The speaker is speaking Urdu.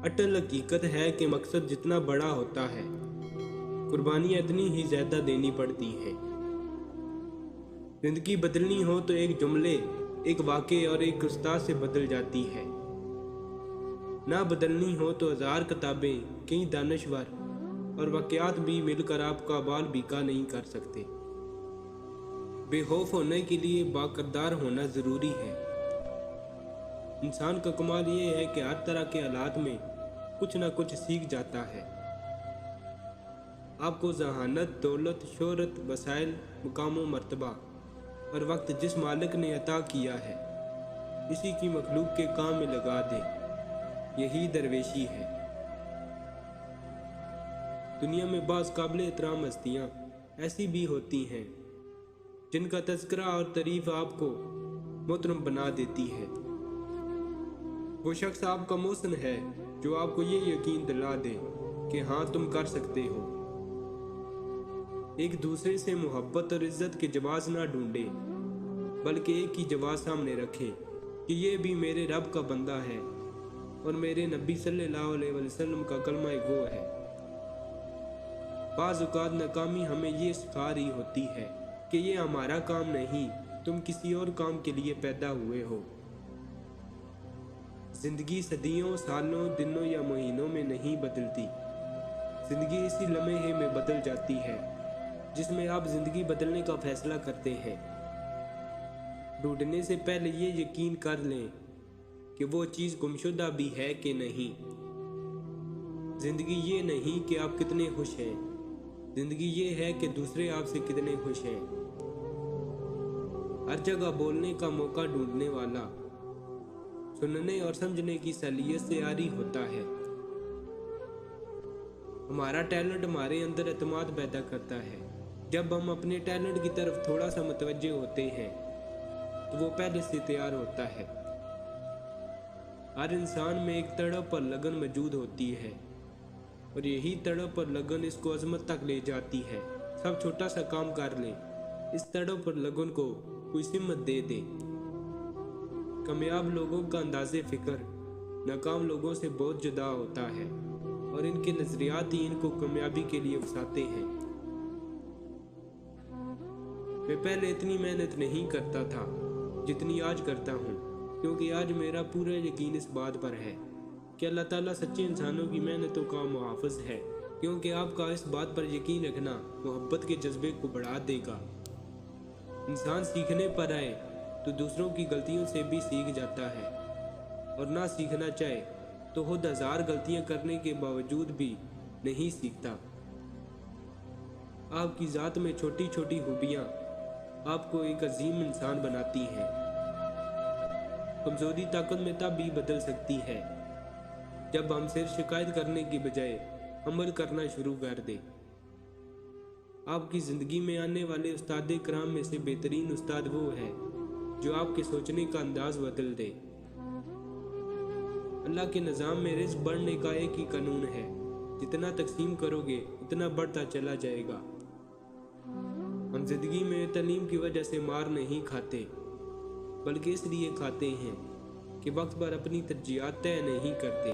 اٹل حقیقت ہے کہ مقصد جتنا بڑا ہوتا ہے قربانیاں اتنی ہی زیادہ دینی پڑتی ہیں۔ زندگی بدلنی ہو تو ایک جملے، ایک واقعے اور ایک استاد سے بدل جاتی ہے۔ نہ بدلنی ہو تو ہزار کتابیں، کئی دانشور اور واقعات بھی مل کر آپ کا بال بیکا نہیں کر سکتے۔ بے خوف ہونے کے لیے باکردار ہونا ضروری ہے۔ انسان کا کمال یہ ہے کہ ہر طرح کے حالات میں کچھ نہ کچھ سیکھ جاتا ہے۔ آپ کو ذہانت، دولت، شہرت، وسائل، مقام و مرتبہ اور وقت جس مالک نے عطا کیا ہے، اسی کی مخلوق کے کام میں لگا دیں، یہی درویشی ہے۔ دنیا میں بعض قابل احترام ہستیاں ایسی بھی ہوتی ہیں جن کا تذکرہ اور تعریف آپ کو محترم بنا دیتی ہے۔ وہ شخص آپ کا محسن ہے جو آپ کو یہ یقین دلا دے کہ ہاں تم کر سکتے ہو۔ ایک دوسرے سے محبت اور عزت کے جواز نہ ڈھونڈیں، بلکہ ایک ہی جواز سامنے رکھیں کہ یہ بھی میرے رب کا بندہ ہے اور میرے نبی صلی اللہ علیہ وسلم کا کلمہ گو ہے۔ بعض اوقات ناکامی ہمیں یہ سکھا رہی ہوتی ہے کہ یہ ہمارا کام نہیں، تم کسی اور کام کے لیے پیدا ہوئے ہو۔ زندگی صدیوں، سالوں، دنوں یا مہینوں میں نہیں بدلتی۔ زندگی اسی لمحے میں بدل جاتی ہے جس میں آپ زندگی بدلنے کا فیصلہ کرتے ہیں۔ ڈھونڈنے سے پہلے یہ یقین کر لیں کہ وہ چیز گمشدہ بھی ہے کہ نہیں۔ زندگی یہ نہیں کہ آپ کتنے خوش ہیں، زندگی یہ ہے کہ دوسرے آپ سے کتنے خوش ہیں۔ ہر جگہ بولنے کا موقع ڈھونڈنے والا سننے اور سمجھنے کی صلاحیت سے عاری ہوتا ہے۔ ہمارا ٹیلنٹ ہمارے اندر اعتماد پیدا کرتا ہے۔ جب ہم اپنے ٹیلنٹ کی طرف تھوڑا سا متوجہ ہوتے ہیں تو وہ پہلے سے تیار ہوتا ہے۔ ہر انسان میں ایک تڑپ اور لگن موجود ہوتی ہے اور یہی تڑپ اور لگن اس کو عظمت تک لے جاتی ہے۔ سب چھوٹا سا کام کر لیں، اس تڑپ اور لگن کو کوئی سمت دے دیں۔ کامیاب لوگوں کا انداز فکر ناکام لوگوں سے بہت جدا ہوتا ہے اور ان کے نظریات ہی ان کو کامیابی کے لیے اکساتے ہیں۔ میں پہلے اتنی محنت نہیں کرتا تھا جتنی آج کرتا ہوں، کیونکہ آج میرا پورا یقین اس بات پر ہے کہ اللہ تعالیٰ سچے انسانوں کی محنتوں کا محافظ ہے، کیونکہ آپ کا اس بات پر یقین رکھنا محبت کے جذبے کو بڑھا دے گا۔ انسان سیکھنے پر آئے تو دوسروں کی غلطیوں سے بھی سیکھ جاتا ہے، اور نہ سیکھنا چاہے تو خود ہزار غلطیاں کرنے کے باوجود بھی نہیں سیکھتا۔ آپ کی ذات میں چھوٹی چھوٹی خوبیاں آپ کو ایک عظیم انسان بناتی ہیں۔ کمزوری طاقت میں تب بھی بدل سکتی ہے جب ہم صرف شکایت کرنے کی بجائے عمل کرنا شروع کر دیں۔ آپ کی زندگی میں آنے والے استاد کرام میں سے بہترین استاد وہ ہے جو آپ کے سوچنے کا انداز بدل دے۔ اللہ کے نظام میں رزق بڑھنے کا ایک ہی قانون ہے، جتنا تقسیم کرو گے اتنا بڑھتا چلا جائے گا۔ ہم زندگی میں تعلیم کی وجہ سے مار نہیں کھاتے، بلکہ اس لیے کھاتے ہیں کہ وقت پر اپنی ترجیحات طے نہیں کرتے۔